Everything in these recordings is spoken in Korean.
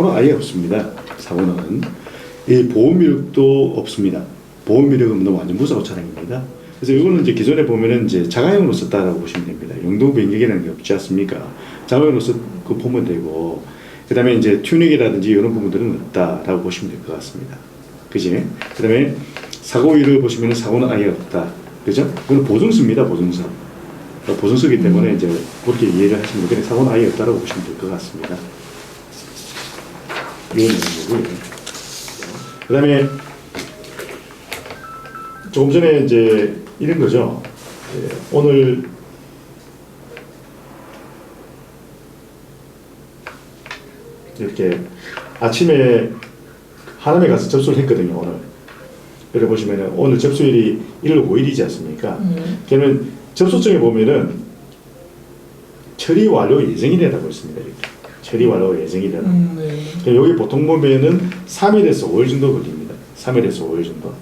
사고는 아예 없습니다. 사고는. 이 보험 이력도 없습니다. 보험 이력 없는 완전 무사고 차량입니다. 그래서 이거는 이제 기존에 보면은 이제 자가용으로 썼다라고 보시면 됩니다. 용도 변경이라는 게 없지 않습니까? 자가용으로 쓰고 보면 되고, 그 다음에 이제 튜닝이라든지 이런 부분들은 없다라고 보시면 될 것 같습니다. 그지? 그 다음에 사고 이력을 보시면은 사고는 아예 없다. 그죠? 이건 보증서입니다. 보증서. 보증서기 때문에 이제 그렇게 이해를 하시면 되겠네. 사고는 아예 없다라고 보시면 될 것 같습니다. 이런 거고요. 그 다음에 조금 전에 이제 이런 거죠. 오늘 이렇게 아침에 하남에 가서 접수를 했거든요. 오늘. 여기 보시면은 오늘 접수일이 1월 5일이지 않습니까? 그러면 접수증에 보면은 처리 완료 예정일이라고 있습니다. 이렇게. 처리 완료 예정일이라고. 네. 여기 보통 보면은 3일에서 5일 정도 걸립니다. 3일에서 5일 정도.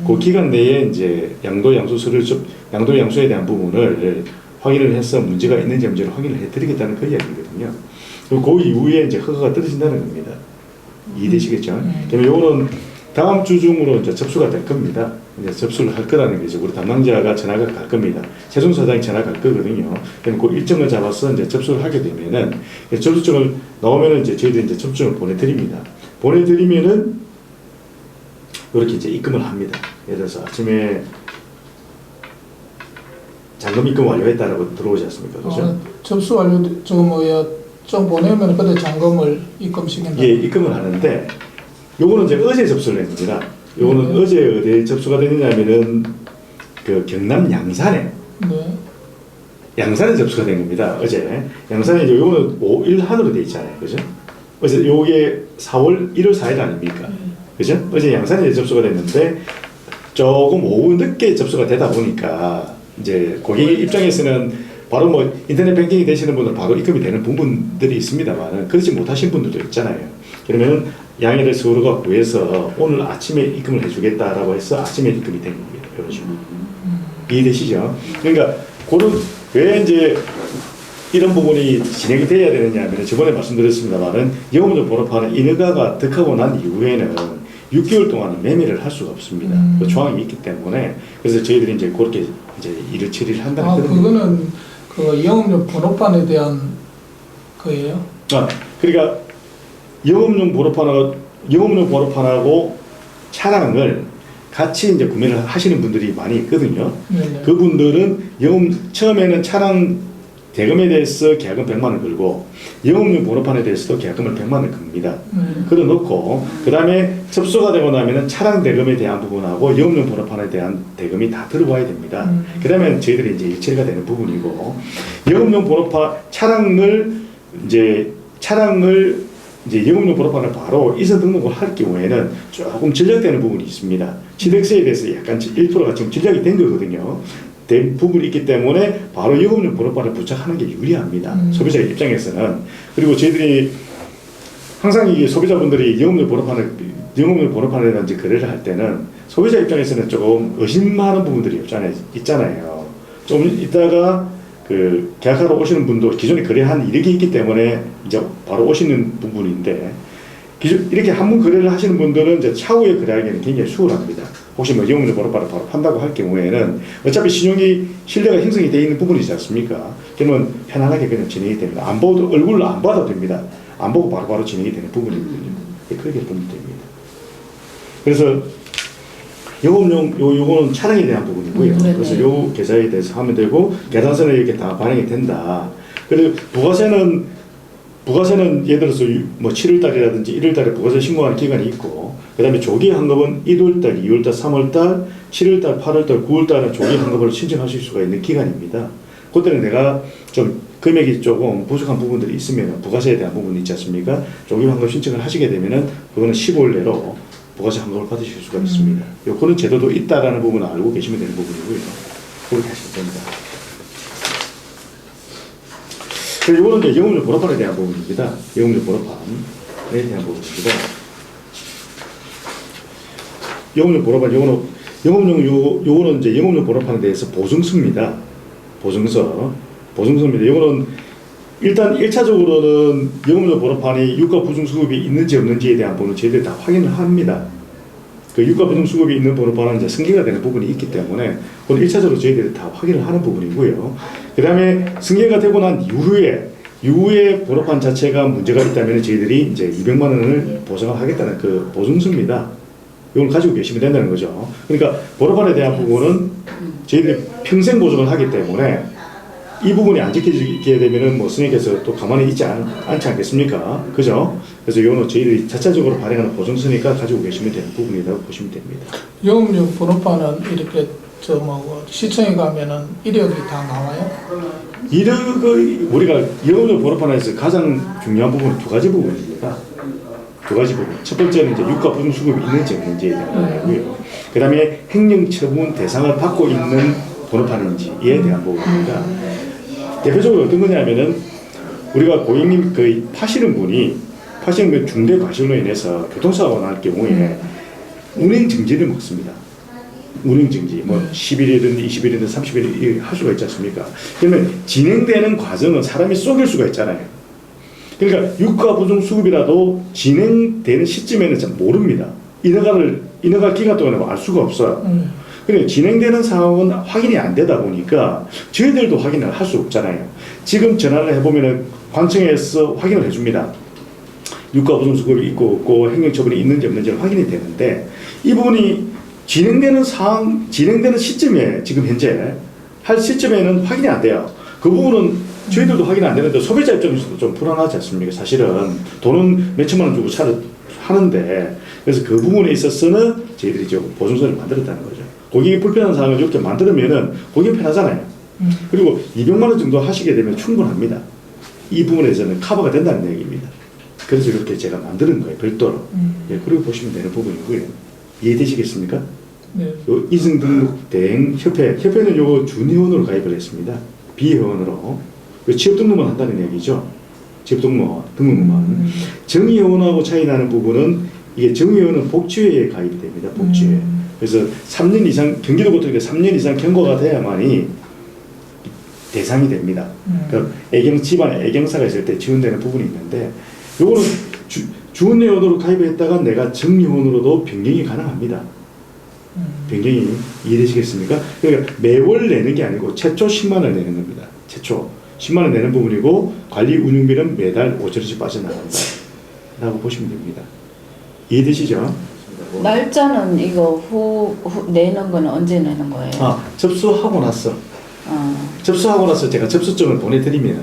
그 기간 내에 이제 양도 양수에 대한 부분을 확인을 해서 문제가 있는지 없는지를 확인을 해드리겠다는 그 이야기거든요. 그리고 그 이후에 이제 허가가 떨어진다는 겁니다. 이해되시겠죠? 그러면 요거는 다음 주 중으로 이제 접수가 될 겁니다. 이제 접수를 할 거라는 거죠. 우리 담당자가 전화가 갈 겁니다. 최종 사장이 전화가 갈 거거든요. 그럼 그 일정을 잡아서 이제 접수를 하게 되면은 접수증을 나오면은 이제 저희들이 이제 접수증을 보내드립니다. 보내드리면은 이렇게 이제 입금을 합니다. 예를 들어서 아침에 잔금 입금 완료했다라고 들어오지 않습니까? 그렇죠? 접수 완료 좀 보내면 그때 잔금을 입금시킨다. 예, 입금을 하는데 요거는 이제 어제 접수를 했습니다. 요거는 어제 어디에 접수가 되느냐면은 그 경남 양산에 양산에 접수가 된 겁니다. 어제 양산에 이제 요거는 5일 한으로 돼 있잖아요, 그죠? 어제 요게 1월 4일 아닙니까? 그죠? 어제 양산에 접수가 됐는데 조금 오후 늦게 접수가 되다 보니까 이제 고객 입장에서는 바로 뭐 인터넷 뱅킹이 되시는 분은 바로 입금이 되는 부분들이 있습니다만 그렇지 못하신 분들도 있잖아요. 그러면 양해를 서로가 구해서 오늘 아침에 입금을 해주겠다라고 해서 아침에 입금이 된 겁니다. 이런 식으로. 이해되시죠? 그러니까 그런 왜 이제 이런 부분이 진행이 돼야 되느냐 하면 저번에 말씀드렸습니다만은 영업용 본업화는 인허가가 득하고 난 이후에는 6개월 동안은 매매를 할 수가 없습니다. 그 조항이 있기 때문에 그래서 저희들이 이제 그렇게 이제 일을 처리를 한다는 그거는 그 영업용 번호판에 대한 거예요? 그러니까 영업용 번호판하고 차량을 같이 이제 구매를 하시는 분들이 많이 있거든요. 네네. 그분들은 처음에는 차량 대금에 대해서 계약금 100만 원 걸고 영업용 번호판에 대해서도 계약금을 100만 원 겁니다. 걸어놓고 그 다음에 접수가 되고 나면은 차량 대금에 대한 부분하고 영업용 번호판에 대한 대금이 다 들어와야 됩니다. 그 다음에 저희들이 이제 일처리가 되는 부분이고 영업용 번호판 차량을 영업용 번호판을 바로 이사 등록을 할 경우에는 조금 전략되는 부분이 있습니다. 취득세에 대해서 약간 1%가 지금 전략이 된 거거든요. 된 부분이 있기 때문에 바로 영업용 번호판을 부착하는 게 유리합니다. 소비자 입장에서는. 그리고 저희들이 항상 이 소비자분들이 영업용 번호판에 대한 거래를 할 때는 소비자 입장에서는 조금 의심하는 부분들이 있잖아요. 좀 이따가 그 계약하러 오시는 분도 기존에 거래한 이력이 있기 때문에 이제 바로 오시는 부분인데 이렇게 한 번 거래를 하시는 분들은 이제 차후에 거래하기에는 굉장히 수월합니다. 혹시 뭐 영업용 번호판을 바로 판다고 할 경우에는 어차피 신뢰가 형성이 되어 있는 부분이지 않습니까? 그러면 편안하게 그냥 진행이 됩니다. 얼굴을 안 봐도 됩니다. 안 보고 바로바로 진행이 되는 부분이거든요. 그렇게 보면 됩니다. 그래서 요거는 차량에 대한 부분이고요. 그래서 요 계좌에 대해서 하면 되고 계산서는 이렇게 다 반영이 된다. 그리고 부가세는 예를 들어서 뭐 7월달이라든지 1월달에 부가세 신고하는 기간이 있고 그 다음에 조기 환급은 1월달, 2월달, 3월달, 7월달, 8월달, 9월달에 조기 환급을 신청하실 수가 있는 기간입니다. 그때는 내가 좀 금액이 조금 부족한 부분들이 있으면 부가세에 대한 부분이 있지 않습니까? 조기 환급 신청을 하시게 되면은 그거는 15일 내로 부가세 환급을 받으실 수가 있습니다. 그런 제도도 있다라는 부분을 알고 계시면 되는 부분이고요. 그렇게 하시면 됩니다. 이거는 이제 영업용 번호판에 대한 부분입니다. 영업용 번호판에 대한 부분입니다. 영업용 번호판, 요거는 이제 영업용 번호판에 대해서 보증서입니다. 보증서입니다. 요거는 일단 1차적으로는 영업용 번호판이 유가 부중 수급이 있는지 없는지에 대한 부분은 저희들이 다 확인을 합니다. 그 유가 부중 수급이 있는 번호판은 이제 승계가 되는 부분이 있기 때문에 그건 1차적으로 저희들이 다 확인을 하는 부분이고요. 그 다음에 승계가 되고 난 이후에 번호판 자체가 문제가 있다면 저희들이 이제 200만 원을 보상을 하겠다는 그 보증서입니다. 이걸 가지고 계시면 된다는 거죠. 그러니까 번호판에 대한 부분은 저희들이 평생 보증을 하기 때문에 이 부분이 안 지켜지게 되면은 뭐 스님께서 또 가만히 있지 않지 않겠습니까? 그죠? 그래서 이거는 저희들이 자체적으로 발행하는 보증서니까 가지고 계시면 되는 부분이라고 보시면 됩니다. 영업용 번호판은 이렇게 시청에 가면은 이력이 다 나와요? 이력의 우리가 영업용 번호판에서 가장 중요한 부분은 두 가지 부분입니다. 두 가지 부분. 첫 번째는 이제 유가 부중 수급이 있는지 없는지에 대한 부분이고요. 그 다음에 행령 처분 대상을 받고 있는 번호판인지에 대한 부분입니다. 대표적으로 어떤 거냐면은 우리가 고객님 그 파시는 그 중대 과실로 인해서 교통사고가 날 경우에 운행 정지를 먹습니다. 운행 정지 뭐 10일이든 20일이든 30일 할 수가 있지 않습니까? 그러면 진행되는 과정은 사람이 속일 수가 있잖아요. 그러니까 유가 부중 수급이라도 진행되는 시점에는 잘 모릅니다. 인허갈 기간 동안에 알 수가 없어요. 그러니까 진행되는 상황은 확인이 안 되다 보니까 저희들도 확인을 할 수 없잖아요. 지금 전화를 해보면은 관청에서 확인을 해줍니다. 유가 부중 수급이 있고 없고 행정처분이 있는지 없는지를 확인이 되는데 이 부분이 진행되는 시점에 지금 현재 할 시점에는 확인이 안 돼요. 그 부분은 저희들도 확인이 안 되는데 소비자 입장에서도 좀 불안하지 않습니까? 사실은 돈은 몇천만 원 주고 차를 하는데 그래서 그 부분에 있어서는 저희들이 좀 보증서를 만들었다는 거죠. 고객이 불편한 상황을 이렇게 만들면 고객이 편하잖아요. 그리고 200만 원 정도 하시게 되면 충분합니다. 이 부분에서는 커버가 된다는 얘기입니다. 그래서 이렇게 제가 만드는 거예요. 별도로. 예, 그리고 보시면 되는 부분이고요. 이해되시겠습니까? 네. 요 이승등록 대행 협회는 요거 준회원으로 가입을 했습니다. 비회원으로. 취업 등록만 한다는 얘기죠. 취업 등록만. 정의회원하고 차이 나는 부분은 이게 정의회원은 복지회에 가입이 됩니다. 복지회. 그래서 3년 이상 경기도고등학교 3년 이상 경과가 돼야만이 대상이 됩니다. 그러니까 집안에 애경사가 있을 때 지원되는 부분이 있는데 요거는 준회원으로 가입했다가 내가 정회원으로도 변경이 가능합니다. 변경이 이해되시겠습니까? 그러니까 매월 내는 게 아니고 최초 10만 원 내는 겁니다. 최초 10만 원 내는 부분이고 관리 운영비는 매달 5천원씩 빠져나간다 라고 보시면 됩니다. 이해되시죠? 날짜는 이거 후 내는 거는 언제 내는 거예요? 접수하고 나서. 접수하고 나서 제가 접수증을 보내드립니다.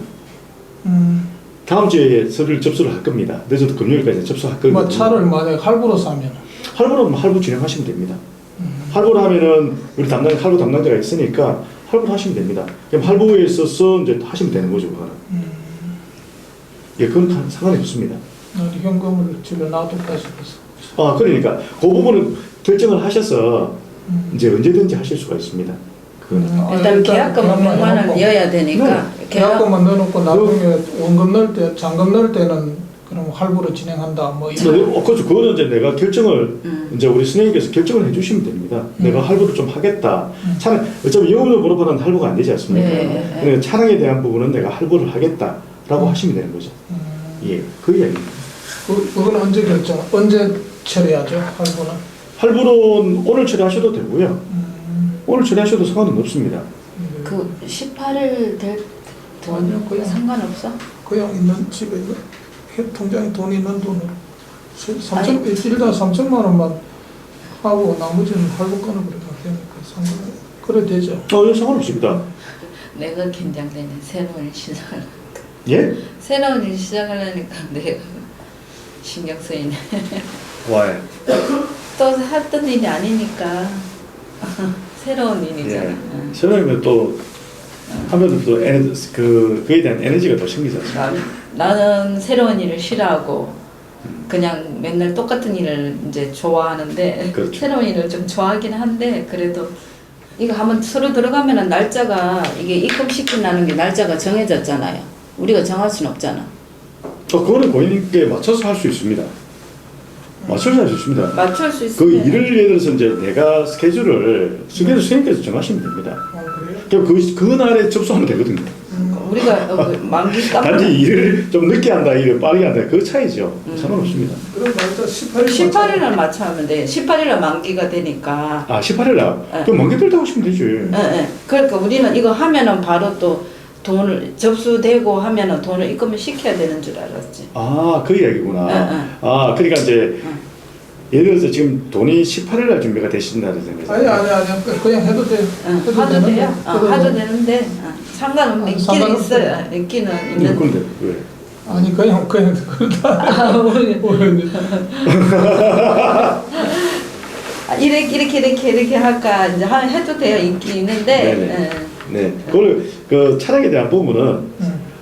다음 주에 서류를 접수를 할 겁니다. 늦어도 금요일까지 접수할 거거든요. 뭐 차를 만약에 할부로 사면? 할부로 할부 진행하시면 됩니다. 할부를 하면은 우리 할부 담당자가 있으니까 할부를 하시면 됩니다. 그럼 할부에 있어서 이제 하시면 되는 거죠, 그거는. 예, 그건 상관이 없습니다. 현금을 집에 놔둘까 싶어서. 그러니까 그 부분은 결정을 하셔서 이제 언제든지 하실 수가 있습니다. 일단 계약금은 100만 원 넣어야 되니까 계약금만 넣어놓고 나중에 원금 넣을 때, 잔금 넣을 때는 그럼 할부로 진행한다 뭐 이런. 그렇죠. 그거는 이제 내가 결정을 이제 우리 선생님께서 결정을 해주시면 됩니다. 내가 할부를 좀 하겠다. 차량 어차피 영업용 번호판은 할부가 안 되지 않습니까? 네. 그러니까 차량에 대한 부분은 내가 할부를 하겠다라고 하시면 되는 거죠. 예, 그 이야기입니다. 그건 언제 처리하죠? 할부는 오늘 처리하셔도 되고요. 오늘 처리하셔도 상관은 없습니다. 그 18일 될 돈 상관없어? 그냥 있는 집에 통장에 돈 있는 돈을 1일당 3천만 원만 하고 나머지는 할부 끊어버리면 되니까 그래 되죠. 상관없습니다. 내가 긴장되네. 새로운 시작을. 예? 새로운 일 시작하려니까 내가 신경 쓰이네. 왜? 또 했던 일이 아니니까 새로운 일이잖아. 예. 새로우면 또 하면 또 그에 대한 에너지가 더 생기지 않습니까? 나는 새로운 일을 싫어하고 그냥 맨날 똑같은 일을 이제 좋아하는데 그렇죠. 새로운 일을 좀 좋아하긴 한데 그래도 이거 한번 서로 들어가면은 날짜가 이게 입금시킨다는 게 날짜가 정해졌잖아요. 우리가 정할 수는 없잖아. 그거는 고객님께 맞춰서 할 수 있습니다. 맞춰서 할 수 있습니다. 맞출 수 그 있으면 일을 예를 들어서 이제 내가 스케줄을 선생님께서 정하시면 됩니다. 그래요? 그럼 그날에 접수하면 되거든요. 우리가 만기 깜 단지 일을 좀 늦게 한다, 일을 빠르게 한다, 그 차이죠. 상관없습니다. 그럼 날짜 18일 18일날 맞춰하면 돼. 18일날 만기가 되니까. 아, 18일 날? 네. 그럼 만기별 다 하시면 되지. 예. 그러니까 우리는 이거 하면은 바로 또 돈을 접수되고 하면은 돈을 입금을 시켜야 되는 줄 알았지. 아, 그 이야기구나. 응. 아, 그러니까 이제 응. 예를 들어서 지금 돈이 18일 날 준비가 되신다는 생각이죠. 아니 그냥 해도 돼. 하도 돼요. 그래도 하도 되는데 상관없는 있기는 상관없어요. 있어요. 있기는 있는데. 그런데 왜? 아니 그냥 그러다 이렇게 할까 이제 해도 돼요. 있긴 있는데. 네네. 네. 그걸 그 차량에 대한 부분은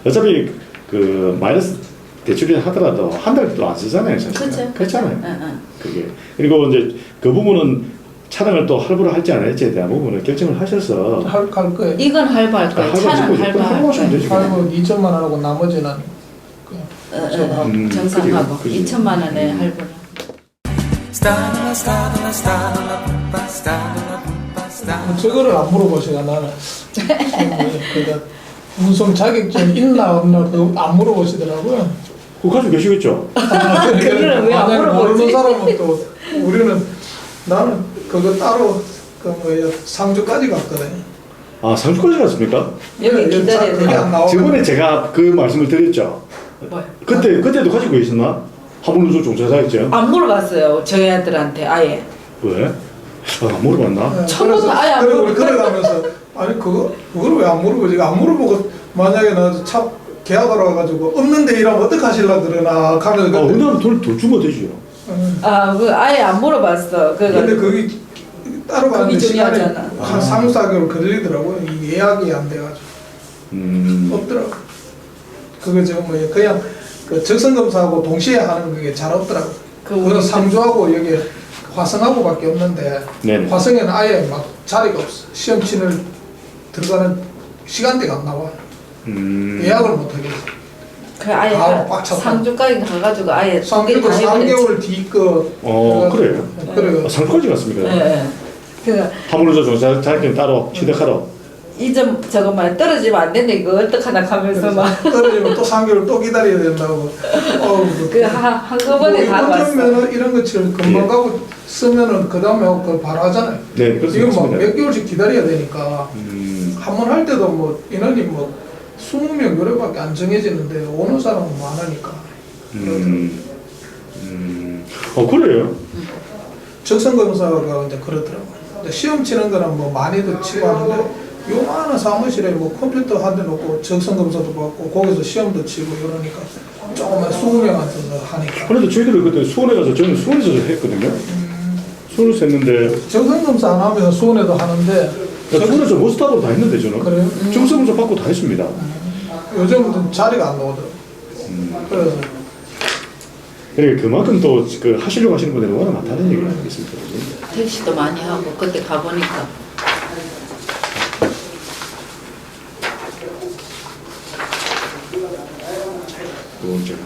어차피 그 마이너스 대출이 하더라도 한 달도 안 쓰잖아요, 사실. 그렇죠. 그렇잖아요. 그게 그리고 이제 그 부분은 차량을 또 할부를 할지 안 할지에 대한 부분을 결정을 하셔서 할 거예요. 이건 할부할 거예요. 차는 할부할 하시면 거예요. 되지. 할부 2천만 원하고 나머지는 그냥 정상하고 그지. 2천만 원에 할부를. 저거를 안 물어보시가 나는 그러니까 운송 자격증 있나 없나 그거 안 물어보시더라고요. 그거 가지고 계시겠죠? 그거를 왜안 만약에 물어보지? 모르는 사람은 또 우리는 나는 그거 따로 그 뭐야 상주까지 갔거든. 아, 상주까지 갔습니까? 여기 그게 기다려야 안 돼요. 나오거든. 저번에 제가 그 말씀을 드렸죠. 뭐요? 그때도 가지고 계셨나? 화물운송 종사자였죠? 안 물어봤어요. 저희 애들한테 아예. 왜? 아, 안 물어봤나? 네, 처음부터 아예 안 그래서 우리 물어봤어요. 그래가면서 아니 그걸 왜 안 물어보지? 안 물어보고 만약에 나 차 계약하러 와가지고 없는데 이러면 어떡 하실라 그러나 가면 아, 그다음 돈 주면 되죠. 아예 안 물어봤어. 근데 거기 따로 가는데 그게 시간이 중요하잖아. 한 3, 4개월 걸리더라고요. 이 예약이 안 돼가지고 없더라고. 그거 저 뭐야 그냥 그 적성 검사하고 동시에 하는 그게 잘 없더라고. 그건 상주하고 여기 화성하고밖에 없는데 네네. 화성에는 아예 막 자리가 없어. 시험 치는 들어가는 시간대가 안 나와. 예약을 못 하겠어. 그 아예 꽉 찼다. 상주까지 가가지고 아예 상주도 다 해버렸지. 3개월 뒤거 그래요? 그래요. 아, 상주까지 갔습니까? 예. 그 화물운송 종사자 자격증 따로 취득하러. 이점 저것만 떨어지면 안 된다 이거 어떡하나 하면서 막 떨어지면 또 3개월 또 기다려야 된다고. 그 한꺼번에 다 봤어. 운전면허 이런 것처럼 금방 예. 가고 쓰면은 그 다음에 그 바로 하잖아요. 네, 이건 막 그렇습니다. 몇 개월씩 기다려야 되니까 한 번 할 때도 뭐 인원이 뭐 20명 요래밖에 안 정해지는데 오는 사람은 많으니까. 그래요? 적성검사가 이제 그러더라고. 근데 시험 치는 거는 뭐 많이들 치고 하는데 요만한 사무실에 뭐 컴퓨터 한 대 놓고 적성검사도 받고 거기서 시험도 치고 이러니까 조금만 20명한테 하니까. 그래도 저희들은 그때 수원에 가서 저는 수원에서 했거든요. 수원에서 했는데 적성검사 안 하면 수원에도 하는데 수원에서 모스타로 다 했는데 저는 그래요? 정성검사 받고 다 했습니다. 요즘은 자리가 안 나오더라고. 그래서 그러니까 그만큼 또 그 하시려고 하시는 분들이 워낙 많다는 얘기를 알겠습니다. 택시도 많이 하고 그때 가보니까 그건 제가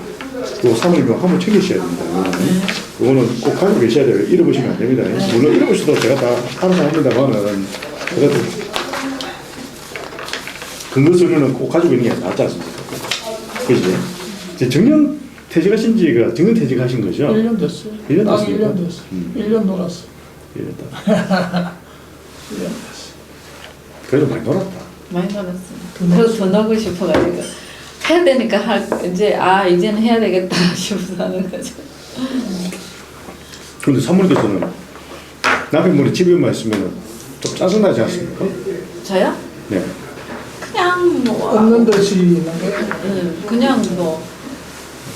그 사모님 한번 챙기셔야 됩니다. 그거는 꼭 가지고 계셔야 돼요. 잃어보시면 안 됩니다. 물론 잃어보셔도 제가 다 알아서 합니다만은 그래도 근거 서류는 꼭 가지고 있는 게 낫지 않습니까? 그지? 이제 정년 퇴직하신 지가 정년 퇴직하신 거죠? 1년 됐어요. 1년 딱 됐습니까? 1년 됐어. 1년 놀았어. 이랬다. 1년 됐어. 그래도 많이 놀았다. 많이 놀았어요. 그래서 더 놀고 싶어가지고 해야 되니까 이제 이제는 해야 되겠다 싶어서 하는 거죠. 그런데 사모님께서는 남편분이 집에만 있으면 좀 짜증나지 않습니까? 저요? 네. 그냥 뭐 없는 듯이 그냥 뭐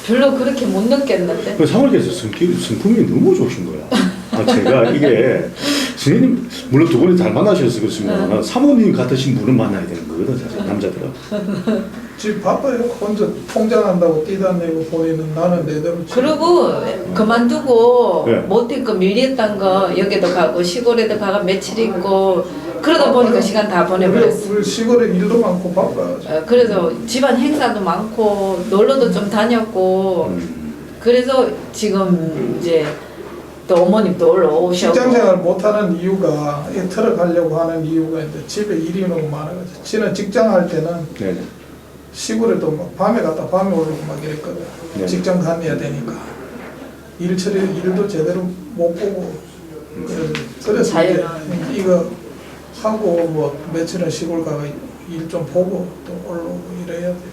별로 그렇게 못 느꼈는데 그 사모님께서 성품이 너무 좋으신 거야. 제가 이게 선생님 물론 두 분이 잘 만나셔서 그렇지만 사모님 같으신 분을 만나야 되는 거거든 사실 남자들은. 집 바빠요. 혼자 통장한다고 뛰다니고 본인은 나는 내대로 치고. 그리고 그만두고 네. 못했고 밀렸던 거 여기도 가고 시골에도 가고 며칠 있고 그러다 보니까 시간 다 보내버렸어. 우리 시골에 일도 많고 바빠요. 그래서 집안 행사도 많고 놀러도 좀 다녔고 그래서 지금 이제 또 어머님 또 올라오셔고 직장생활 못하는 이유가 이 트럭 하려고 하는 이유가 있는데 집에 일이 너무 많아가지고 지는 직장 할 때는 네. 시골에도 막 밤에 갔다 밤에 오르고 막 이랬거든. 네. 직장 다녀야 되니까 일 처리 일도 제대로 못 보고 그래서 이제 이거 하고 뭐 며칠은 시골 가서 일 좀 보고 또 올라오고 이래야 되니까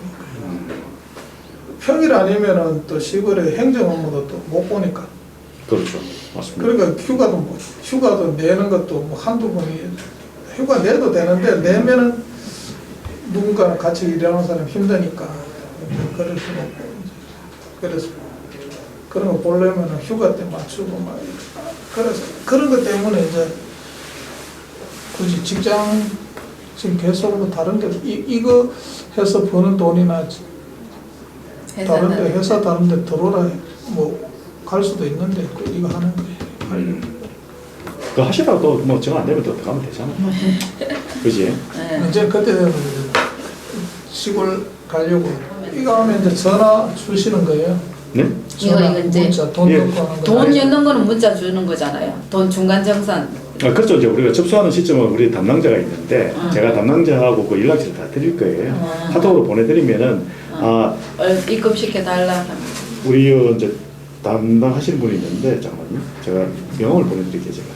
평일 아니면은 또 시골에 행정 업무도 또 못 보니까 그렇죠. 맞습니다. 그러니까 휴가도 내는 것도 뭐 한두 번이 휴가 내도 되는데 내면은 누군가는 같이 일하는 사람 힘드니까 그럴 수는 없고 그래서 그런 거 보려면 휴가 때 맞추고 막 그래서 그런 것 때문에 이제 굳이 직장 지금 계속 뭐 다른 데 이거 해서 버는 돈이나 다른 데 회사 다른 데 들어오라 뭐 갈 수도 있는데 이거 하는 거예요. 그 하시다가 또 뭐 정 안 되면 또 가면 되잖아. 그지? 네. 이제 그때 되면 시골 가려고 이거 하면 이제 전화 주시는 거예요. 네? 전화, 이거 이제 문자, 돈 예. 넣고 하는 거. 돈 넣는 거는 문자 주는 거잖아요. 돈 중간 정산. 아, 그렇죠. 이제 우리가 접수하는 시점은 우리 담당자가 있는데 제가 담당자하고 그 연락처를 다 드릴 거예요. 카톡으로 보내드리면은 입금시켜 달라 하면. 우리 이제 담당하시는 분이 있는데 잠깐만요. 제가 명함을 보내드릴게요. 제가.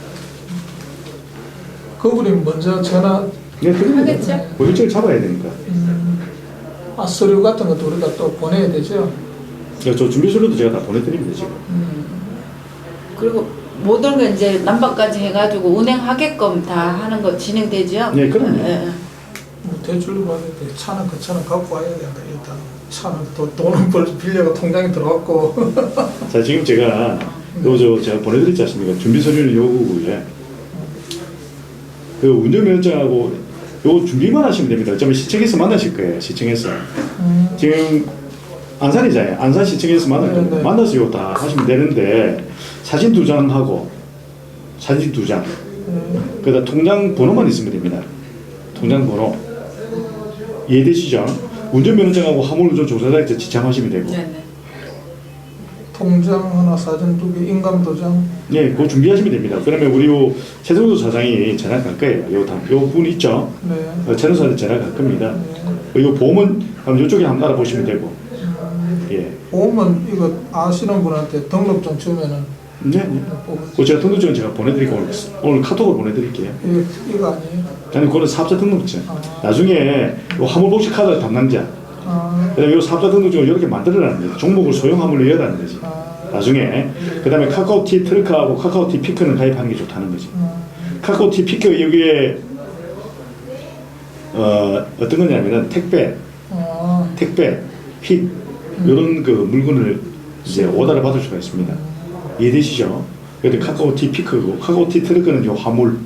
그분이 먼저 전화 네, 드립니다. 하겠죠. 뭐 일정을 잡아야 되니까. 서류 같은 것도 우리가 또 보내야 되죠. 저 준비 서류도 제가 다 보내드립니다 지금. 그리고 모든 거 이제 남방까지 해가지고 운행하게끔 다 하는 거 진행되죠. 네, 그럼요. 뭐 대출로 받을 때 차는 그 차는 갖고 와야 된다. 일단 차는 돈은 빌려가 통장에 들어왔고. 자 지금 제가 제가 보내드렸지 않습니까? 준비 서류를 요구에 그 운전면허증하고 요 준비만 하시면 됩니다. 어쩌면 시청에서 만나실 거예요. 시청에서 지금 안산이잖아요. 안산 시청에서 네. 만나서 요 다 하시면 되는데 사진 2장하고 사진 2장 그다음 통장 번호만 있으면 됩니다. 통장 번호 이해되시죠? 운전면허증하고 화물운전 종사자에서 지참하시면 되고. 네네. 통장 하나, 사진 2개, 인감도장. 네, 그거 준비하시면 됩니다. 그러면 우리 요 최성도 사장이 전화 갈 거예요. 요 분 있죠? 네. 최성사한테 전화 갈 겁니다. 이거 보험은 이쪽에 한번 알아보시면 되고. 예. 보험은 이거 아시는 분한테 등록증 주면은 네. 그 제가 등록증은 제가 보내드리고 오늘 카톡으로 보내드릴게요. 이거 아니에요? 아니 그거는 사업자 등록증. 아. 나중에 요 화물복지 카드 담당자. 그다음에 요 사업자 등록증을 이렇게 만들어라는 거죠. 종목을 소형 화물로 이어라는 거지. 나중에 그다음에 카카오티 트럭하고 카카오티 피크는 가입하는 게 좋다는 거지. 카카오티 피크 여기에 어떤 거냐면은 택배, 픽 이런 그 물건을 이제 오더를 받을 수가 있습니다. 이해되시죠? 그래도 카카오티 피크고 카카오티 트럭은 요 화물.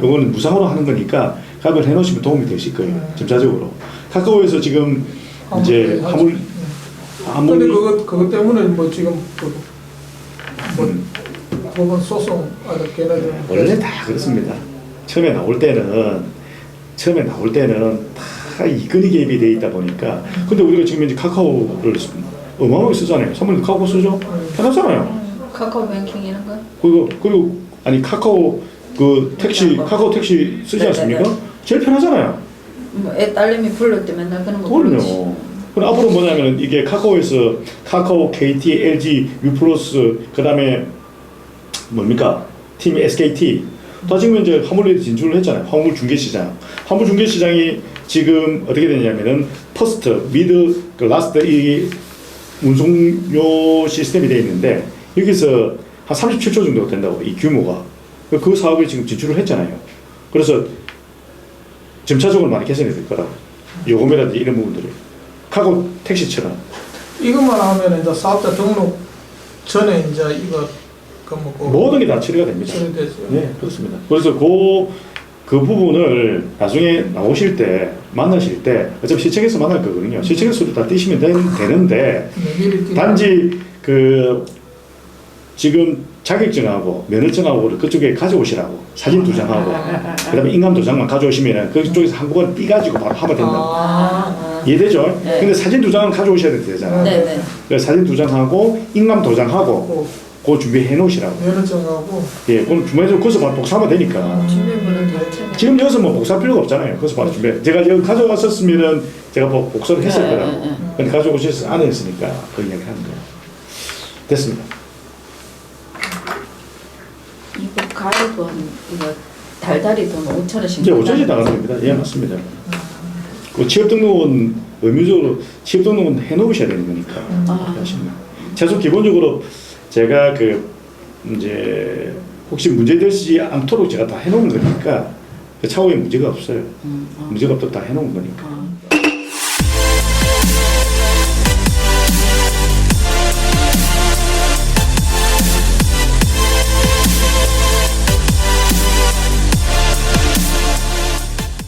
요거는 무상으로 하는 거니까 가입을 해놓으시면 도움이 되실 거예요. 점차적으로. 카카오에서 지금 이제 화물 근데 그것 때문에 뭐 지금 법원 소송 걔네들 원래 다 그렇습니다. 처음에 나올 때는 다 이건희 개입이 돼 있다 보니까. 근데 우리가 지금 이제 카카오를 어마어마하게 쓰잖아요. 사모님도 카카오 쓰죠? 편하잖아요. 카카오 뱅킹 이런 거? 그리고 아니 카카오 그 택시 카카오 택시 쓰지 않습니까? 제일 편하잖아요. 뭐 애 딸내미 불러 때 맨날 그런 거 부르지. 그럼요. 그럼 앞으로 뭐냐면 이게 카카오에서 카카오, KT, LG, 유플러스 그다음에 뭡니까? 팀 SKT 다 지금 이제 화물에 진출을 했잖아요. 화물 중개 시장. 화물 중개 시장이 지금 어떻게 되냐면은 퍼스트, 미드, 그 라스트 이 운송료 시스템이 되어 있는데 여기서 한 37조 정도 된다고 이 규모가 그 사업에 지금 진출을 했잖아요. 그래서 점차적으로 많이 개선이 될 거라고. 요금이라든지 이런 부분들이 카카오 택시처럼 이것만 하면 이제 사업자 등록 전에 이제 이거 모든 게 다 처리가 됩니다. 처리되죠. 네, 그렇습니다. 그래서 그 부분을 나중에 나오실 때 만나실 때 어차피 시청에서 만날 거거든요. 시청에서도 다 띄시면 되는데 단지 그 지금 자격증하고 면허증하고 그쪽에 가져오시라고 사진 2장하고 그다음에 인감 2장만 가져오시면은 그쪽에서 한국어를 띄가지고 바로 하면 된다고. 이해되죠? 네. 근데 사진 2장은 가져오셔야 되잖아요. 네네. 그래서 사진 2장하고 인감 2장하고 그거 준비해 놓으시라고. 면허증하고. 예, 그건 주머니에서 거기서 바로 복사하면 되니까. 준비물은 다 챙겨. 지금 여기서 뭐 복사할 필요가 없잖아요. 거기서 바로 준비. 제가 여기 가져왔었으면은 제가 뭐 복사를 했을 네, 거라고. 네, 네. 근데 가져오셔서 안 했으니까 그 이야기를 하는 거예요. 됐습니다. 이거 가입은 이거 달달이 돈 5,000원씩. 이제 5천원씩 나가는 겁니다. 예, 맞습니다. 그 취업 등록은 의무적으로 취업 등록은 해놓으셔야 되는 거니까. 아. 하시면. 최소 기본적으로 제가 그 이제 혹시 문제되지 않도록 제가 다 해놓은 거니까 그 차후에 문제가 없어요. 문제가 없도록 다 해놓은 거니까.